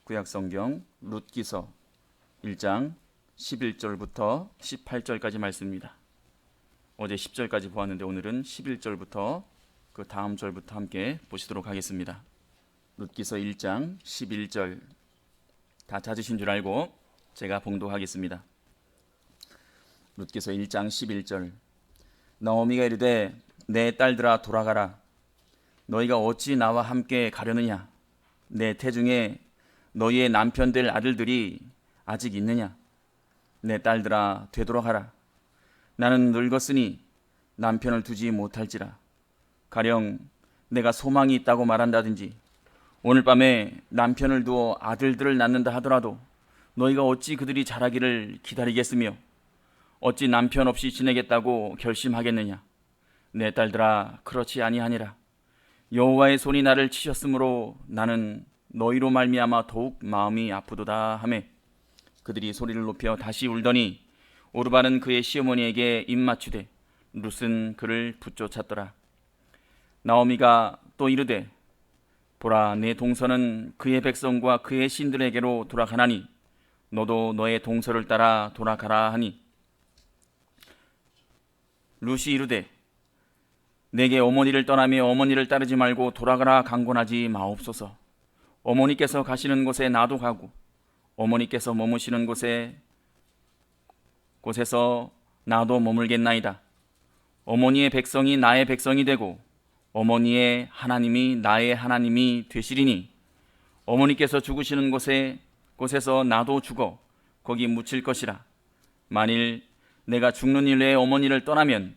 구약성경 룻기서 1장 11절부터 18절까지 말씀입니다. 어제 10절까지 보았는데 오늘은 11절부터 그 다음 절부터 함께 보시도록 하겠습니다. 룻기서 1장 11절 다 찾으신 줄 알고 제가 봉독하겠습니다. 룻기서 1장 11절 나오미가 이르되 내 딸들아 돌아가라. 너희가 어찌 나와 함께 가려느냐? 내 태중에 너희의 남편 될 아들들이 아직 있느냐? 내 딸들아 되돌아가라. 나는 늙었으니 남편을 두지 못할지라. 가령 내가 소망이 있다고 말한다든지 오늘 밤에 남편을 두어 아들들을 낳는다 하더라도 너희가 어찌 그들이 자라기를 기다리겠으며 어찌 남편 없이 지내겠다고 결심하겠느냐? 내 딸들아 그렇지 아니하니라. 여호와의 손이 나를 치셨으므로 나는 너희로 말미암아 더욱 마음이 아프도다 하매 그들이 소리를 높여 다시 울더니 오르바는 그의 시어머니에게 입맞추되 룻은 그를 붙쫓았더라. 나오미가 또 이르되 보라 내 동서는 그의 백성과 그의 신들에게로 돌아가나니 너도 너의 동서를 따라 돌아가라 하니 룻이 이르되 내게 어머니를 떠나며 어머니를 따르지 말고 돌아가라 강권하지 마옵소서. 어머니께서 가시는 곳에 나도 가고 어머니께서 머무시는 곳에서 나도 머물겠나이다. 어머니의 백성이 나의 백성이 되고 어머니의 하나님이 나의 하나님이 되시리니 어머니께서 죽으시는 곳에서 나도 죽어 거기 묻힐 것이라. 만일 내가 죽는 일에 어머니를 떠나면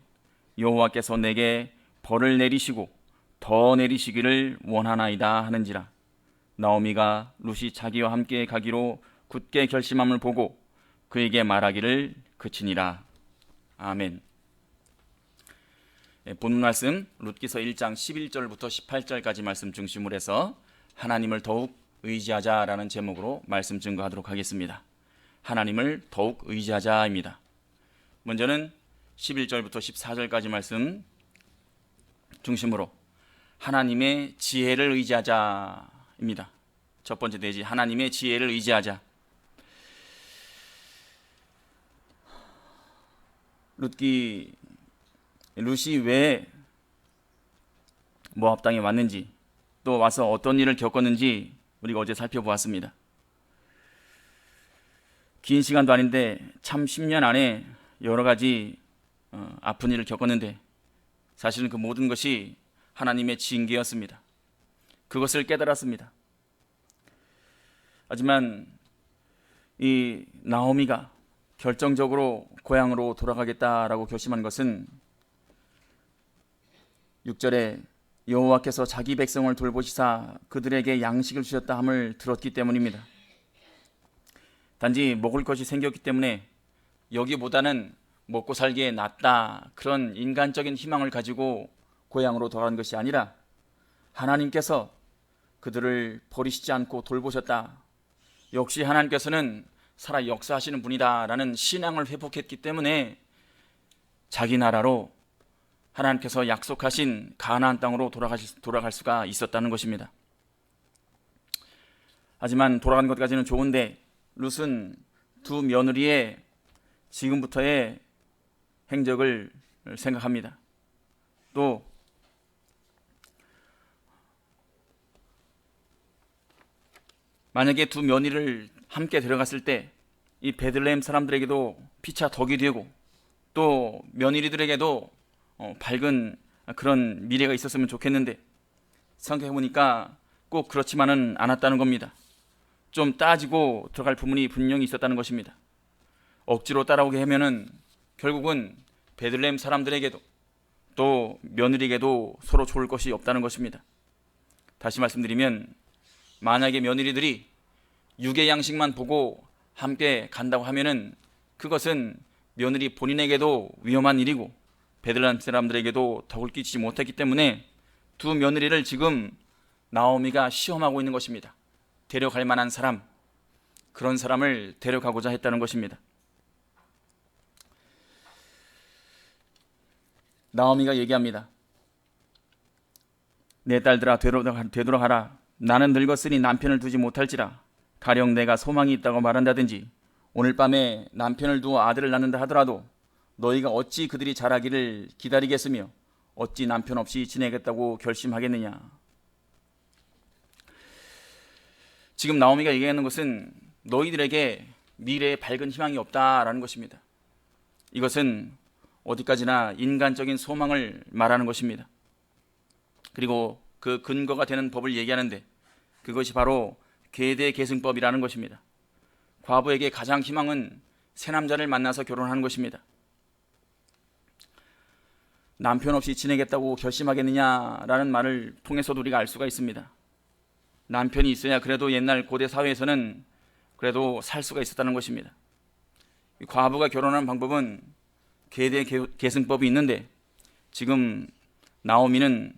여호와께서 내게 벌을 내리시고 더 내리시기를 원하나이다 하는지라. 나오미가 룻이 자기와 함께 가기로 굳게 결심함을 보고 그에게 말하기를 그치니라. 아멘. 본문 말씀 룻기서 1장 11절부터 18절까지 말씀 중심으로 해서 하나님을 더욱 의지하자라는 제목으로 말씀 증거하도록 하겠습니다. 하나님을 더욱 의지하자입니다. 먼저는 11절부터 14절까지 말씀 중심으로 하나님의 지혜를 의지하자입니다. 첫 번째 내지 하나님의 지혜를 의지하자. 룻이 왜 모압 땅에 왔는지 또 와서 어떤 일을 겪었는지 우리가 어제 살펴보았습니다. 긴 시간도 아닌데 참 10년 안에 여러 가지 아픈 일을 겪었는데 사실은 그 모든 것이 하나님의 징계였습니다. 그것을 깨달았습니다. 하지만 이 나오미가 결정적으로 고향으로 돌아가겠다라고 결심한 것은 6절에 여호와께서 자기 백성을 돌보시사 그들에게 양식을 주셨다 함을 들었기 때문입니다. 단지 먹을 것이 생겼기 때문에 여기보다는 먹고 살기에 낫다 그런 인간적인 희망을 가지고 고향으로 돌아간 것이 아니라 하나님께서 그들을 버리시지 않고 돌보셨다. 역시 하나님께서는 살아 역사하시는 분이다 라는 신앙을 회복했기 때문에 자기 나라로 하나님께서 약속하신 가나안 땅으로 돌아갈 수가 있었다는 것입니다. 하지만 돌아간 것까지는 좋은데 룻은 두 며느리의 지금부터의 행적을 생각합니다. 또 만약에 두 며느리를 함께 데려갔을 때 이 베들레헴 사람들에게도 피차 덕이 되고 또 며느리들에게도 밝은 그런 미래가 있었으면 좋겠는데 생각해보니까 꼭 그렇지만은 않았다는 겁니다. 좀 따지고 들어갈 부분이 분명히 있었다는 것입니다. 억지로 따라오게 하면은 결국은 베들레헴 사람들에게도 또 며느리에게도 서로 좋을 것이 없다는 것입니다. 다시 말씀드리면 만약에 며느리들이 육의 양식만 보고 함께 간다고 하면은 그것은 며느리 본인에게도 위험한 일이고 베들레헴 사람들에게도 덕을 끼치지 못했기 때문에 두 며느리를 지금 나오미가 시험하고 있는 것입니다. 데려갈 만한 사람, 그런 사람을 데려가고자 했다는 것입니다. 나오미가 얘기합니다. 내 딸들아 되돌아가라. 나는 늙었으니 남편을 두지 못할지라. 가령 내가 소망이 있다고 말한다든지 오늘 밤에 남편을 두어 아들을 낳는다 하더라도 너희가 어찌 그들이 자라기를 기다리겠으며 어찌 남편 없이 지내겠다고 결심하겠느냐. 지금 나오미가 얘기하는 것은 너희들에게 미래에 밝은 희망이 없다라는 것입니다. 이것은 어디까지나 인간적인 소망을 말하는 것입니다. 그리고 그 근거가 되는 법을 얘기하는데 그것이 바로 계대계승법이라는 것입니다. 과부에게 가장 희망은 새 남자를 만나서 결혼하는 것입니다. 남편 없이 지내겠다고 결심하겠느냐라는 말을 통해서도 우리가 알 수가 있습니다. 남편이 있어야 그래도 옛날 고대 사회에서는 그래도 살 수가 있었다는 것입니다. 과부가 결혼하는 방법은 계대계승법이 있는데 지금 나오미는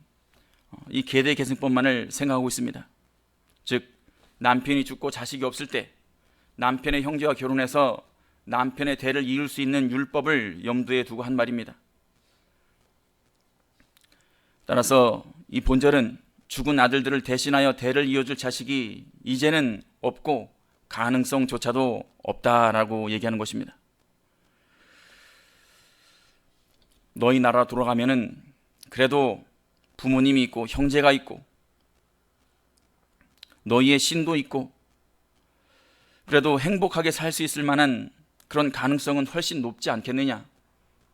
이 계대계승법만을 생각하고 있습니다. 즉 남편이 죽고 자식이 없을 때 남편의 형제와 결혼해서 남편의 대를 이을 수 있는 율법을 염두에 두고 한 말입니다. 따라서 이 본절은 죽은 아들들을 대신하여 대를 이어줄 자식이 이제는 없고 가능성조차도 없다라고 얘기하는 것입니다. 너희 나라 돌아가면은 그래도 부모님이 있고 형제가 있고 너희의 신도 있고 그래도 행복하게 살 수 있을 만한 그런 가능성은 훨씬 높지 않겠느냐.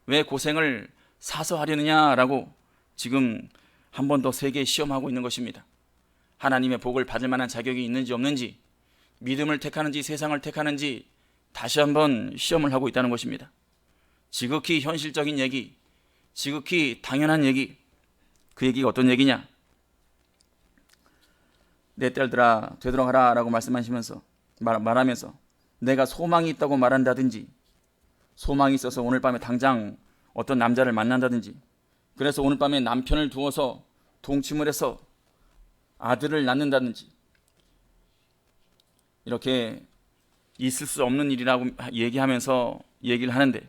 왜 고생을 사서 하려느냐라고 지금 한 번 더 세게 시험하고 있는 것입니다. 하나님의 복을 받을 만한 자격이 있는지 없는지, 믿음을 택하는지 세상을 택하는지 다시 한번 시험을 하고 있다는 것입니다. 지극히 현실적인 얘기, 지극히 당연한 얘기. 그 얘기가 어떤 얘기냐? 내 딸들아 되돌아가라 라고 말하면서 내가 소망이 있다고 말한다든지 소망이 있어서 오늘 밤에 당장 어떤 남자를 만난다든지 그래서 오늘 밤에 남편을 두어서 동침을 해서 아들을 낳는다든지 이렇게 있을 수 없는 일이라고 얘기하면서 얘기를 하는데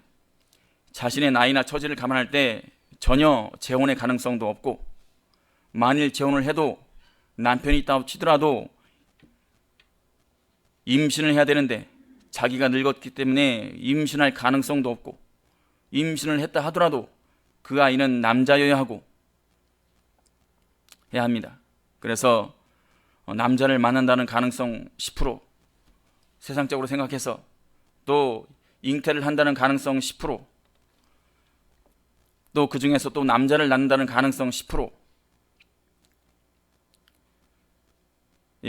자신의 나이나 처지를 감안할 때 전혀 재혼의 가능성도 없고 만일 재혼을 해도 남편이 있다고 치더라도 임신을 해야 되는데 자기가 늙었기 때문에 임신할 가능성도 없고 임신을 했다 하더라도 그 아이는 남자여야 하고 해야 합니다. 그래서 남자를 만난다는 가능성 10%, 세상적으로 생각해서 또 잉태를 한다는 가능성 10%, 또 그 중에서 또 남자를 낳는다는 가능성 10%,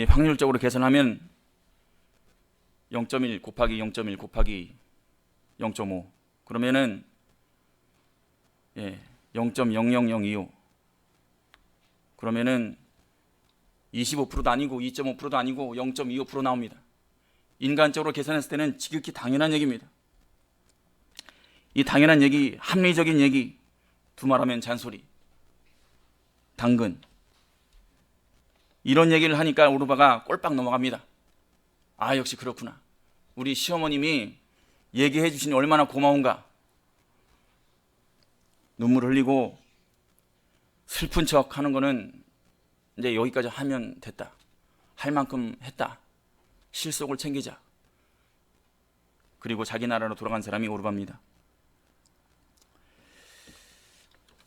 확률적으로 계산하면 0.1 곱하기 0.1 곱하기 0.5 그러면은 0.00025 그러면은 25%도 아니고 2.5%도 아니고 0.25% 나옵니다. 인간적으로 계산했을 때는 지극히 당연한 얘기입니다. 이 당연한 얘기, 합리적인 얘기, 두말하면 잔소리, 당근 이런 얘기를 하니까 오르바가 꼴빡 넘어갑니다. 아 역시 그렇구나. 우리 시어머님이 얘기해 주시니 얼마나 고마운가. 눈물 흘리고 슬픈 척 하는 거는 이제 여기까지 하면 됐다. 할 만큼 했다. 실속을 챙기자. 그리고 자기 나라로 돌아간 사람이 오르바입니다.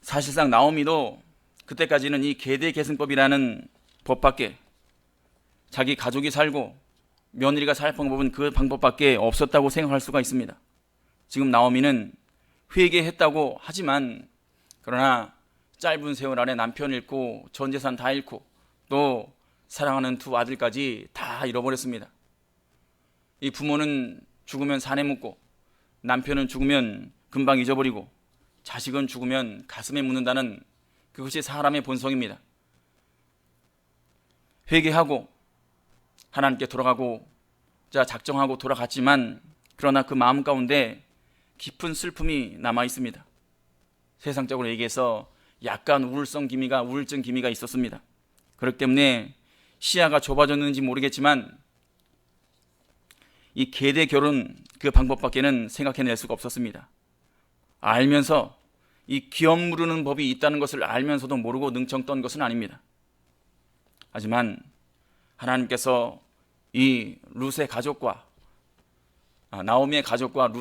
사실상 나오미도 그때까지는 이 계대계승법이라는 법밖에 자기 가족이 살고 며느리가 살 방법은 그 방법밖에 없었다고 생각할 수가 있습니다. 지금 나오미는 회개했다고 하지만 그러나 짧은 세월 안에 남편 잃고 전 재산 다 잃고 또 사랑하는 두 아들까지 다 잃어버렸습니다. 이 부모는 죽으면 산에 묻고 남편은 죽으면 금방 잊어버리고 자식은 죽으면 가슴에 묻는다는 그것이 사람의 본성입니다. 회개하고 하나님께 돌아가고 작정하고 돌아갔지만 그러나 그 마음 가운데 깊은 슬픔이 남아 있습니다. 세상적으로 얘기해서 약간 우울증 기미가 있었습니다. 그렇기 때문에 시야가 좁아졌는지 모르겠지만 이 계대 결혼 그 방법밖에는 생각해낼 수가 없었습니다. 알면서 이 기업 무르는 법이 있다는 것을 알면서도 모르고 능청 떤 것은 아닙니다. 하지만 하나님께서 이 룻의 가족과 나오미의 가족과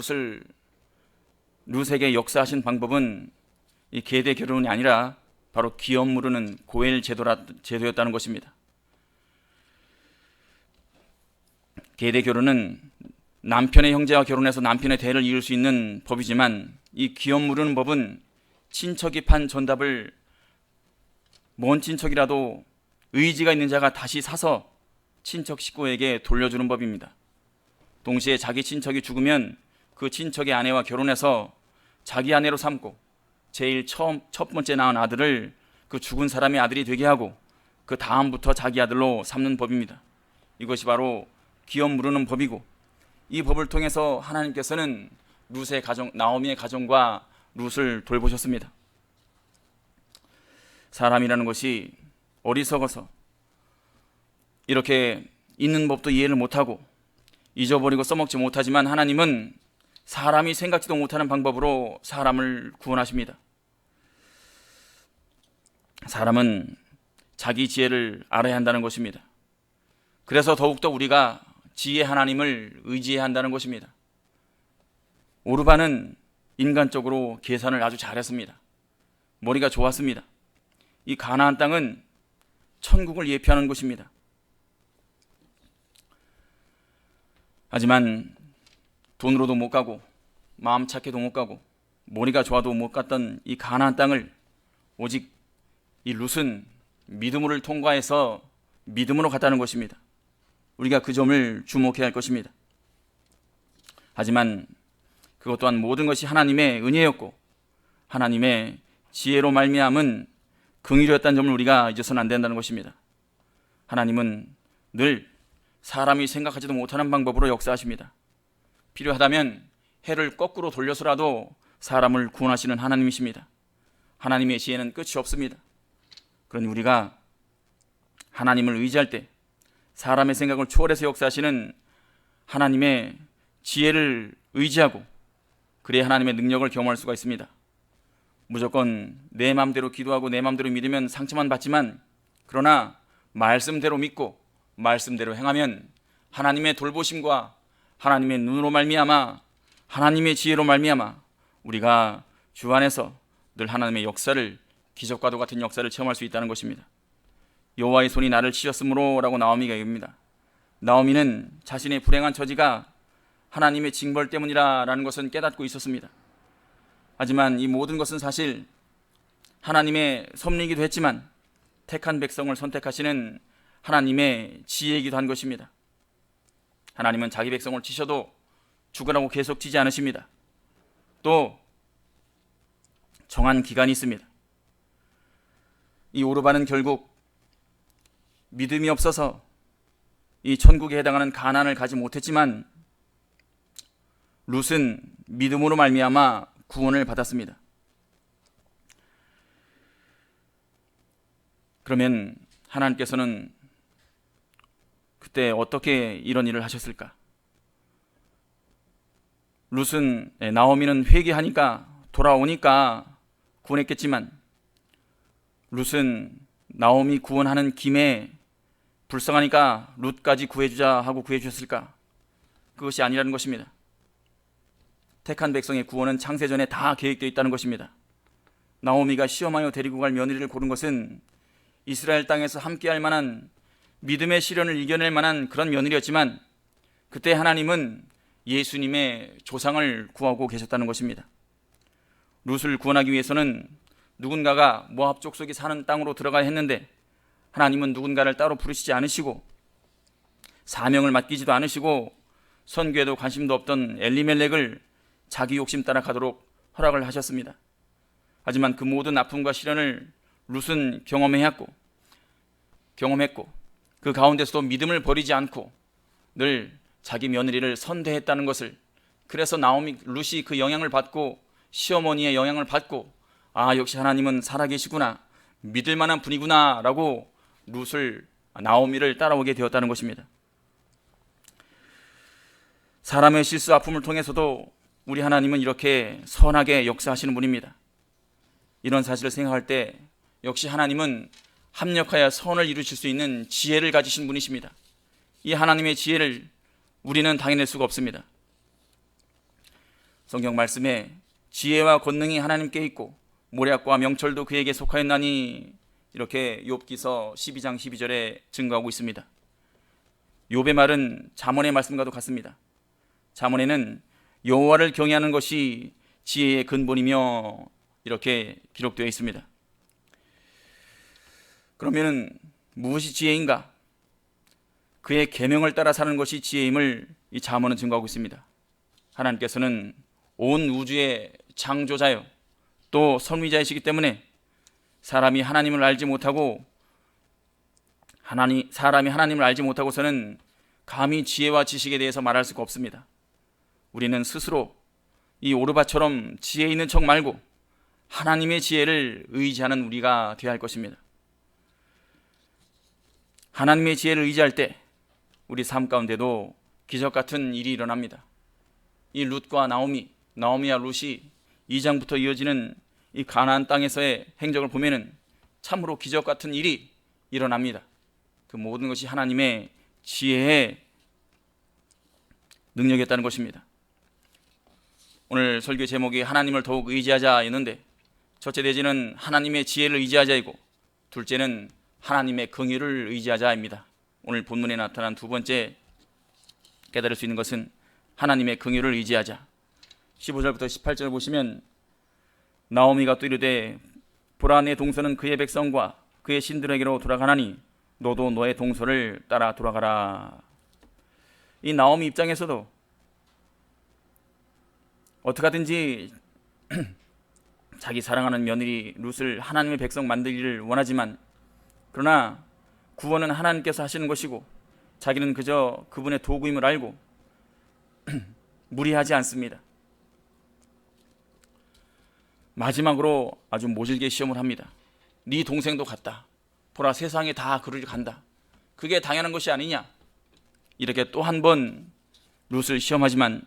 룻에게 역사하신 방법은 이 계대 결혼이 아니라 바로 기업 무르는 고엘 제도였다는 것입니다. 계대 결혼은 남편의 형제와 결혼해서 남편의 대를 이을 수 있는 법이지만, 이 기업 무르는 법은 친척이 판 전답을 먼 친척이라도 의지가 있는 자가 다시 사서 친척 식구에게 돌려주는 법입니다. 동시에 자기 친척이 죽으면 그 친척의 아내와 결혼해서 자기 아내로 삼고 제일 첫 번째 낳은 아들을 그 죽은 사람의 아들이 되게 하고 그 다음부터 자기 아들로 삼는 법입니다. 이것이 바로 기업 무르는 법이고, 이 법을 통해서 하나님께서는 룻의 가정, 나오미의 가정과 룻을 돌보셨습니다. 사람이라는 것이 어리석어서 이렇게 있는 법도 이해를 못하고 잊어버리고 써먹지 못하지만, 하나님은 사람이 생각지도 못하는 방법으로 사람을 구원하십니다. 사람은 자기 지혜를 알아야 한다는 것입니다. 그래서 더욱더 우리가 지혜 하나님을 의지해야 한다는 것입니다. 오르반은 인간적으로 계산을 아주 잘했습니다. 머리가 좋았습니다. 이 가나안 땅은 천국을 예표하는 곳입니다. 하지만 돈으로도 못 가고 마음 착해도 못 가고 머리가 좋아도 못 갔던 이 가나안 땅을 오직 이 룻은 믿음으로 통과해서 믿음으로 갔다는 것입니다. 우리가 그 점을 주목해야 할 것입니다. 하지만 그것 또한 모든 것이 하나님의 은혜였고 하나님의 지혜로 말미암은 긍휼이었다는 점을 우리가 잊어서는 안 된다는 것입니다. 하나님은 늘 사람이 생각하지도 못하는 방법으로 역사하십니다. 필요하다면 해를 거꾸로 돌려서라도 사람을 구원하시는 하나님이십니다. 하나님의 지혜는 끝이 없습니다. 그러니 우리가 하나님을 의지할 때 사람의 생각을 초월해서 역사하시는 하나님의 지혜를 의지하고 그래야 하나님의 능력을 경험할 수가 있습니다. 무조건 내 마음대로 기도하고 내 마음대로 믿으면 상처만 받지만, 그러나 말씀대로 믿고 말씀대로 행하면 하나님의 돌보심과 하나님의 눈으로 말미암아 하나님의 지혜로 말미암아 우리가 주 안에서 늘 하나님의 역사를, 기적과도 같은 역사를 체험할 수 있다는 것입니다. 여호와의 손이 나를 치셨으므로 라고 나오미가 얘기합니다. 나오미는 자신의 불행한 처지가 하나님의 징벌 때문이라는 것은 깨닫고 있었습니다. 하지만 이 모든 것은 사실 하나님의 섭리이기도 했지만 택한 백성을 선택하시는 하나님의 지혜이기도 한 것입니다. 하나님은 자기 백성을 치셔도 죽으라고 계속 치지 않으십니다. 또 정한 기간이 있습니다. 이 오르반은 결국 믿음이 없어서 이 천국에 해당하는 가나안을 가지 못했지만 룻은 믿음으로 말미암아 구원을 받았습니다. 그러면 하나님께서는 그때 어떻게 이런 일을 하셨을까? 룻은, 나오미는 회개하니까 돌아오니까 구원했겠지만 룻은 나오미 구원하는 김에 불쌍하니까 룻까지 구해주자 하고 구해주셨을까? 그것이 아니라는 것입니다. 택한 백성의 구원은 창세전에 다 계획되어 있다는 것입니다. 나오미가 시험하여 데리고 갈 며느리를 고른 것은 이스라엘 땅에서 함께할 만한 믿음의 시련을 이겨낼 만한 그런 며느리였지만, 그때 하나님은 예수님의 조상을 구하고 계셨다는 것입니다. 룻을 구원하기 위해서는 누군가가 모압 족속이 사는 땅으로 들어가야 했는데 하나님은 누군가를 따로 부르시지 않으시고 사명을 맡기지도 않으시고 선교에도 관심도 없던 엘리멜렉을 자기 욕심 따라 가도록 허락을 하셨습니다. 하지만 그 모든 아픔과 시련을 룻은 경험했고 그 가운데서도 믿음을 버리지 않고 늘 자기 며느리를 선대했다는 것을, 그래서 룻이 그 영향을 받고 시어머니의 영향을 받고 역시 하나님은 살아계시구나, 믿을 만한 분이구나 라고 나오미를 따라오게 되었다는 것입니다. 사람의 실수 아픔을 통해서도 우리 하나님은 이렇게 선하게 역사하시는 분입니다. 이런 사실을 생각할 때 역시 하나님은 합력하여 선을 이루실 수 있는 지혜를 가지신 분이십니다. 이 하나님의 지혜를 우리는 당해낼 수가 없습니다. 성경 말씀에 지혜와 권능이 하나님께 있고 모략과 명철도 그에게 속하였나니 이렇게 욥기서 12장 12절에 증거하고 있습니다. 욥의 말은 잠언의 말씀과도 같습니다. 잠언에는 여호와를 경외하는 것이 지혜의 근본이며 이렇게 기록되어 있습니다. 그러면 무엇이 지혜인가? 그의 계명을 따라 사는 것이 지혜임을 이 잠언은 증거하고 있습니다. 하나님께서는 온 우주의 창조자요 또 선위자이시기 때문에 사람이 하나님을 알지 못하고서는 감히 지혜와 지식에 대해서 말할 수가 없습니다. 우리는 스스로 이 오르바처럼 지혜 있는 척 말고 하나님의 지혜를 의지하는 우리가 되어야 할 것입니다. 하나님의 지혜를 의지할 때 우리 삶 가운데도 기적 같은 일이 일어납니다. 이 룻과 나오미와 룻이 2장부터 이어지는 이 가나안 땅에서의 행적을 보면은 참으로 기적 같은 일이 일어납니다. 그 모든 것이 하나님의 지혜의 능력이었다는 것입니다. 오늘 설교 제목이 하나님을 더욱 의지하자였는데 첫째 내지는 하나님의 지혜를 의지하자이고 둘째는 하나님의 긍휼을 의지하자입니다. 오늘 본문에 나타난 두 번째 깨달을 수 있는 것은 하나님의 긍휼을 의지하자. 15절부터 18절 보시면 나오미가 또 이르되 보라 내 동서는 그의 백성과 그의 신들에게로 돌아가나니 너도 너의 동서를 따라 돌아가라. 이 나오미 입장에서도 어떻게 하든지 자기 사랑하는 며느리 룻을 하나님의 백성 만들기를 원하지만 그러나 구원은 하나님께서 하시는 것이고 자기는 그저 그분의 도구임을 알고 무리하지 않습니다. 마지막으로 아주 모질게 시험을 합니다. 네 동생도 갔다. 보라 세상에 다 그를 간다. 그게 당연한 것이 아니냐. 이렇게 또 한 번 룻을 시험하지만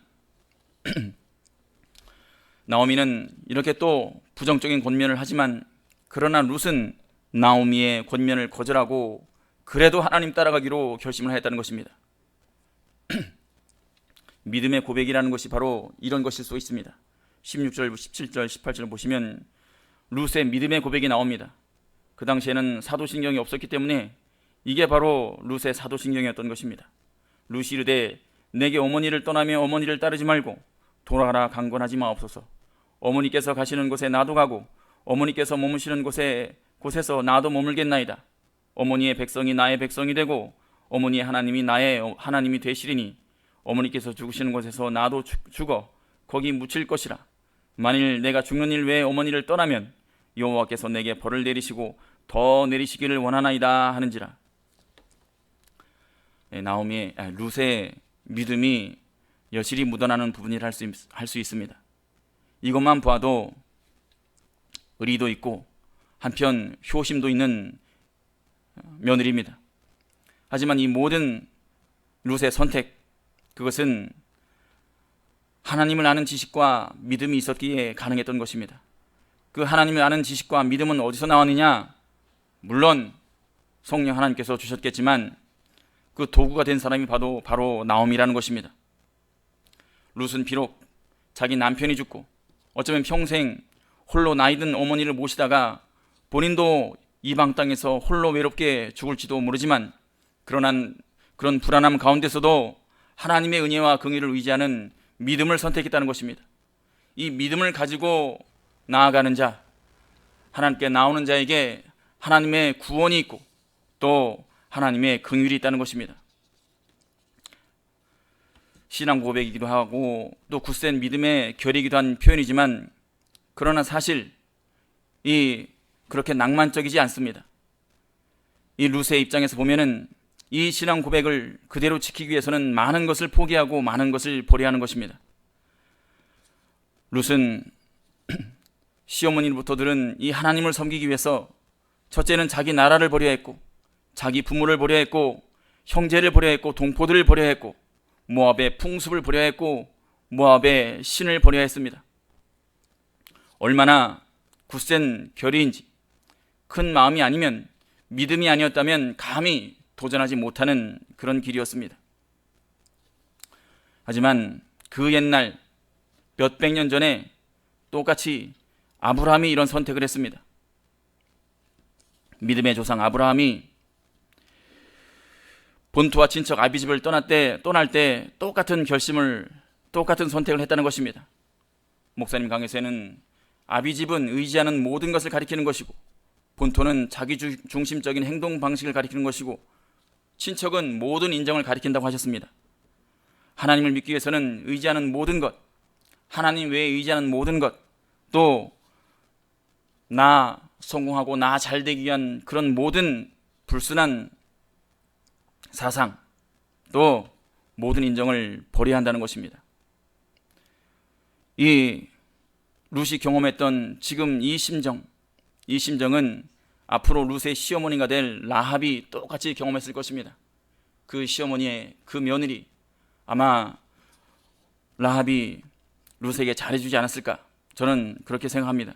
나오미는 이렇게 또 부정적인 권면을 하지만 그러나 룻은 나오미의 권면을 거절하고 그래도 하나님 따라가기로 결심을 하였다는 것입니다. 믿음의 고백이라는 것이 바로 이런 것일 수 있습니다. 16절, 17절, 18절 보시면 룻의 믿음의 고백이 나옵니다. 그 당시에는 사도신경이 없었기 때문에 이게 바로 룻의 사도신경이었던 것입니다. 룻이 이르되 내게 어머니를 떠나며 어머니를 따르지 말고 돌아가라 강권하지 마옵소서. 어머니께서 가시는 곳에 나도 가고 어머니께서 머무시는 곳에서 나도 머물겠나이다. 어머니의 백성이 나의 백성이 되고 어머니의 하나님이 나의 하나님이 되시리니 어머니께서 죽으시는 곳에서 나도 죽어 거기 묻힐 것이라. 만일 내가 죽는 일 외에 어머니를 떠나면 여호와께서 내게 벌을 내리시고 더 내리시기를 원하나이다 하는지라. 룻의 믿음이 여실히 묻어나는 부분이라 할 수 있습니다. 이것만 봐도 의리도 있고 한편 효심도 있는 며느리입니다. 하지만 이 모든 룻의 선택, 그것은 하나님을 아는 지식과 믿음이 있었기에 가능했던 것입니다. 그 하나님을 아는 지식과 믿음은 어디서 나왔느냐? 물론 성령 하나님께서 주셨겠지만 그 도구가 된 사람이 바로 나오미라는 것입니다. 룻은 비록 자기 남편이 죽고 어쩌면 평생 홀로 나이든 어머니를 모시다가 본인도 이방 땅에서 홀로 외롭게 죽을지도 모르지만 그런 불안함 가운데서도 하나님의 은혜와 긍휼을 의지하는 믿음을 선택했다는 것입니다. 이 믿음을 가지고 나아가는 자, 하나님께 나오는 자에게 하나님의 구원이 있고 또 하나님의 긍휼이 있다는 것입니다. 신앙 고백이기도 하고 또 굳센 믿음의 결이기도 한 표현이지만 그러나 사실 그렇게 낭만적이지 않습니다. 이 룻의 입장에서 보면은 이 신앙 고백을 그대로 지키기 위해서는 많은 것을 포기하고 많은 것을 버려야 하는 것입니다. 룻은 시어머니로부터 들은 이 하나님을 섬기기 위해서 첫째는 자기 나라를 버려야 했고 자기 부모를 버려야 했고 형제를 버려야 했고 동포들을 버려야 했고 모압의 풍습을 버려야 했고 모압의 신을 버려야 했습니다. 얼마나 굳센 결의인지 큰 마음이 아니면 믿음이 아니었다면 감히 도전하지 못하는 그런 길이었습니다. 하지만 그 옛날 몇백 년 전에 똑같이 아브라함이 이런 선택을 했습니다. 믿음의 조상 아브라함이 본토와 친척 아비집을 떠날 때 똑같은 선택을 했다는 것입니다. 목사님 강의에서는 아비집은 의지하는 모든 것을 가리키는 것이고, 본토는 자기 중심적인 행동 방식을 가리키는 것이고, 친척은 모든 인정을 가리킨다고 하셨습니다. 하나님을 믿기 위해서는 의지하는 모든 것, 하나님 외에 의지하는 모든 것, 또 나 성공하고 나 잘되기 위한 그런 모든 불순한 사상, 또 모든 인정을 버려야 한다는 것입니다. 이 룻이 경험했던 지금 이 심정은 앞으로 룻의 시어머니가 될 라합이 똑같이 경험했을 것입니다. 그 시어머니의 그 며느리, 아마 라합이 룻에게 잘해주지 않았을까, 저는 그렇게 생각합니다.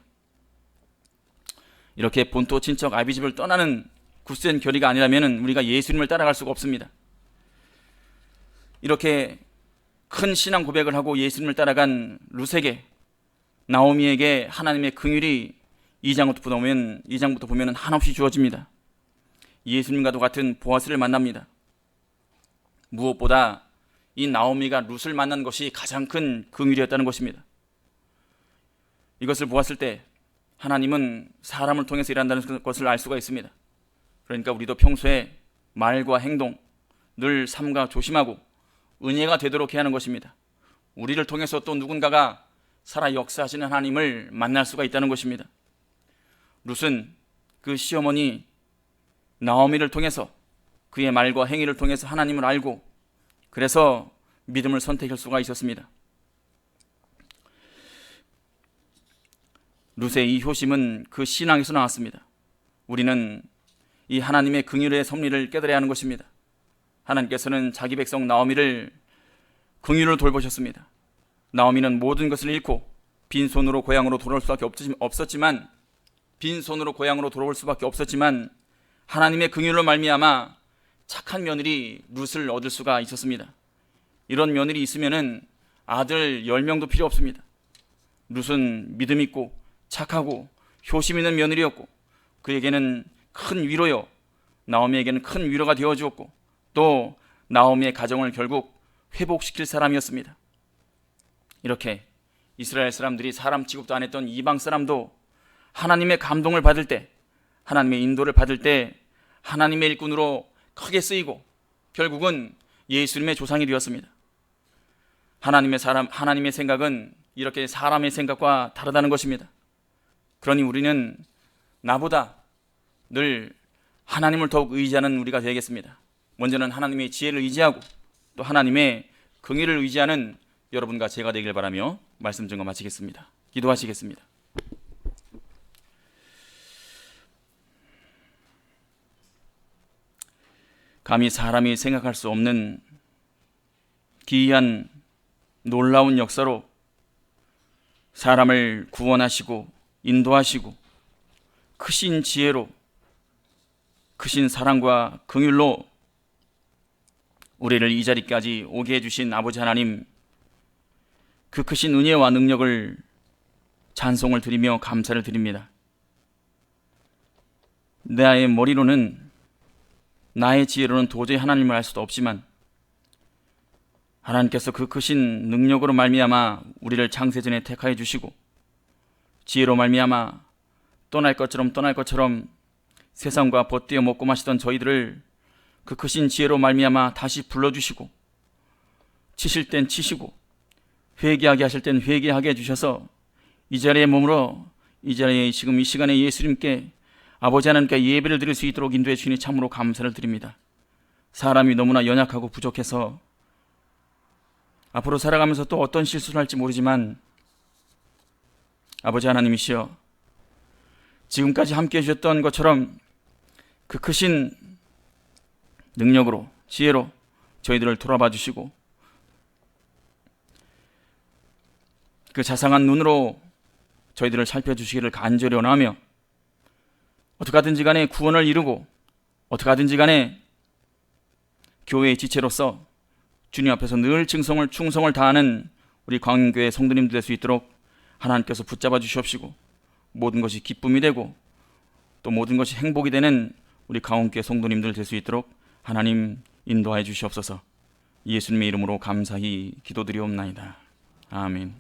이렇게 본토 친척 아비집을 떠나는 굳센 결의가 아니라면 우리가 예수님을 따라갈 수가 없습니다. 이렇게 큰 신앙 고백을 하고 예수님을 따라간 룻에게, 나오미에게 하나님의 긍휼이 2장부터 보면 한없이 주어집니다. 예수님과도 같은 보아스를 만납니다. 무엇보다 이 나오미가 룻을 만난 것이 가장 큰 긍휼이었다는 것입니다. 이것을 보았을 때 하나님은 사람을 통해서 일한다는 것을 알 수가 있습니다. 그러니까 우리도 평소에 말과 행동 늘 삼가 조심하고 은혜가 되도록 해야 하는 것입니다. 우리를 통해서 또 누군가가 살아 역사하시는 하나님을 만날 수가 있다는 것입니다. 룻은 그 시어머니 나오미를 통해서, 그의 말과 행위를 통해서 하나님을 알고, 그래서 믿음을 선택할 수가 있었습니다. 룻의 이 효심은 그 신앙에서 나왔습니다. 우리는 이 하나님의 긍휼의 섭리를 깨달아야 하는 것입니다. 하나님께서는 자기 백성 나오미를 긍휼을 돌보셨습니다. 나오미는 모든 것을 잃고 빈손으로 고향으로 돌아올 수밖에 없었지만 하나님의 긍휼로 말미암아 착한 며느리 룻을 얻을 수가 있었습니다. 이런 며느리 있으면은 아들 10명도 필요 없습니다. 룻은 믿음 있고 착하고 효심 있는 며느리였고, 그에게는 큰 위로요, 나오미에게는 큰 위로가 되어 주었고, 또 나오미의 가정을 결국 회복시킬 사람이었습니다. 이렇게 이스라엘 사람들이 사람 취급도 안 했던 이방 사람도 하나님의 감동을 받을 때, 하나님의 인도를 받을 때 하나님의 일꾼으로 크게 쓰이고 결국은 예수님의 조상이 되었습니다. 하나님의 생각은 이렇게 사람의 생각과 다르다는 것입니다. 그러니 우리는 나보다 늘 하나님을 더욱 의지하는 우리가 되겠습니다. 먼저는 하나님의 지혜를 의지하고 또 하나님의 긍휼을 의지하는 여러분과 제가 되길 바라며 말씀 증거 마치겠습니다. 기도하시겠습니다. 감히 사람이 생각할 수 없는 기이한 놀라운 역사로 사람을 구원하시고 인도하시고 크신 지혜로, 크신 사랑과 긍휼로 우리를 이 자리까지 오게 해주신 아버지 하나님, 그 크신 은혜와 능력을 찬송을 드리며 감사를 드립니다. 나의 머리로는, 나의 지혜로는 도저히 하나님을 알 수도 없지만 하나님께서 그 크신 능력으로 말미암아 우리를 창세전에 택하여 주시고, 지혜로 말미암아 떠날 것처럼 세상과 벗되어 먹고 마시던 저희들을 그 크신 지혜로 말미암아 다시 불러주시고, 치실 땐 치시고 회개하게 하실 땐 회개하게 해주셔서 이 자리에 머물러 이 자리에 지금 이 시간에 예수님께, 아버지 하나님께 예배를 드릴 수 있도록 인도해 주시니 참으로 감사를 드립니다. 사람이 너무나 연약하고 부족해서 앞으로 살아가면서 또 어떤 실수를 할지 모르지만 아버지 하나님이시여, 지금까지 함께해 주셨던 것처럼 그 크신 능력으로, 지혜로 저희들을 돌아봐 주시고 그 자상한 눈으로 저희들을 살펴주시기를 간절히 원하며, 어떻게 하든지 간에 구원을 이루고 어떻게 하든지 간에 교회의 지체로서 주님 앞에서 늘 충성을 다하는 우리 광교회 성도님들 될 수 있도록 하나님께서 붙잡아 주시옵시고, 모든 것이 기쁨이 되고 또 모든 것이 행복이 되는 우리 강원교회 성도님들 될 수 있도록 하나님 인도하여 주시옵소서. 예수님의 이름으로 감사히 기도드리옵나이다. 아멘.